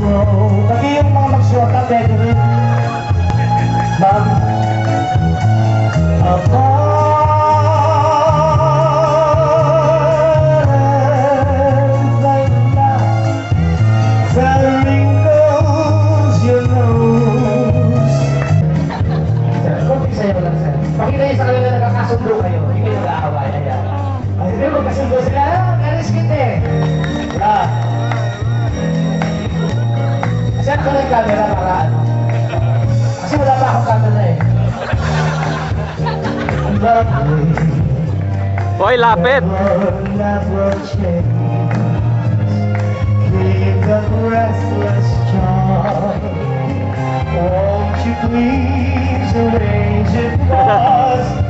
Pati yung mga magsuot na pwede rin. Ma'am, pakita niyo sa kanila na nakakasundo kayo, hindi kayo nag-aaway. Ayan. Hindi mo kasundo sila, nariskit eh. Ah. Saan ko na yung camera para ano? Kasi wala pa akong camera eh. Hoy, lapit! Won't you please arrange it for us?